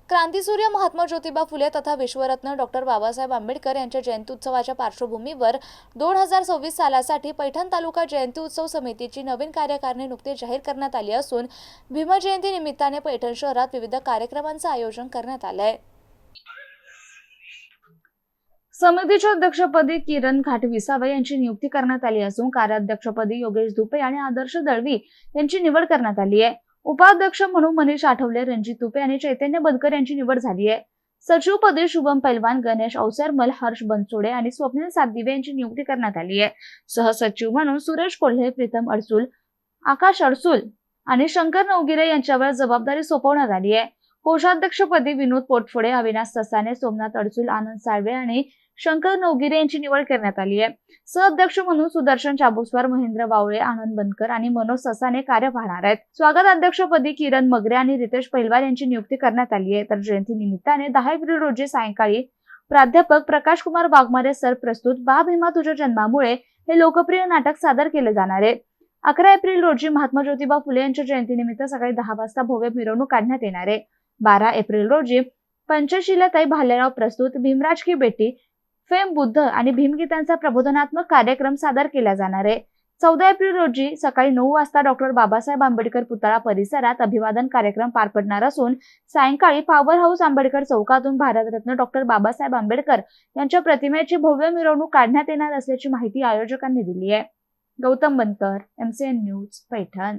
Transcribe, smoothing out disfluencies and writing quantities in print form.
क्रांतीसूर्य महात्मा ज्योतिबा फुले तथा विश्वरत्न डॉक्टर बाबासाहेब आंबेडकर यांच्या जयंती उत्सवाच्या पार्श्वभूमीवर 2026 सालासाठी पैठण तालुका जयंती उत्सव समितीची नवीन कार्यकारिणी नुकतीच जाहीर करण्यात आली असून भीमजयंती निमित्ताने पैठण शहरात विविध कार्यक्रमांचे आयोजन करण्यात आले आहे। समितीच्या अध्यक्षपदी किरण घाटविसावे यांची नियुक्ती करण्यात आली असून कार्याध्यक्षपदी योगेश धुपे आणि आदर्श दळवी यांची निवड करण्यात आली आहे। उपाध्यक्ष म्हणून मनीष आठवले, रणजित तुपे आणि चैतन्य बदकर यांची निवड झाली आहे। सचिवपदी शुभम पैलवान, गणेश अवसरमल, हर्ष बनसोडे आणि स्वप्नील सातदिवे यांची नियुक्ती करण्यात आली आहे। सहसचिव म्हणून सुरेश कोल्हे, प्रीतम अडसूल, आकाश अडसूल आणि शंकर नवगिरे यांच्यावर जबाबदारी सोपवण्यात आली आहे। कोषाध्यक्षपदी विनोद पोटफोडे, अविनाश ससाने, सोमनाथ अडसूल, आनंद साळवे आणि शंकर नवगिरे यांची निवड करण्यात आली आहे। सहअध्यक्ष म्हणून सुदर्शन चाबुस्वार, महेंद्र वावळे, आनंद बनकर आणि मनोज ससाने कार्य पाहणार आहेत। स्वागताध्यक्षपदी किरण मगरे आणि रितेश पैलवान यांची नियुक्ती करण्यात आली आहे। तर जयंती निमित्ताने 10 एप्रिल रोजी सायंकाळी प्राध्यापक प्रकाश कुमार वाघमारे सर प्रस्तुत बा भीमा तुझ्या जन्मामुळे हे लोकप्रिय नाटक सादर केले जाणार आहे। 11 एप्रिल रोजी महात्मा ज्योतिबा फुले यांच्या जयंतीनिमित्त सकाळी 10 वाजता भव्य मिरवणूक काढण्यात येणार आहे। 12 एप्रिल रोजी पंचशीलाताई भालेराव प्रस्तुत भीमराज की बेटी, फेम बुद्ध आणि भीमगीतांचा प्रबोधनात्मक कार्यक्रम सादर केला जाणार आहे। 14 एप्रिल रोजी सकाळी 9 वाजता डॉक्टर बाबासाहेब आंबेडकर पुतळा परिसरात अभिवादन कार्यक्रम पार पडणार असून सायंकाळी पॉवर हाऊस आंबेडकर चौकातून भारतरत्न डॉक्टर बाबासाहेब आंबेडकर यांच्या प्रतिमेची भव्य मिरवणूक काढण्यात येणार असल्याची माहिती आयोजकांनी दिली आहे। गौतम बनकर, MCN न्यूज, पैठण।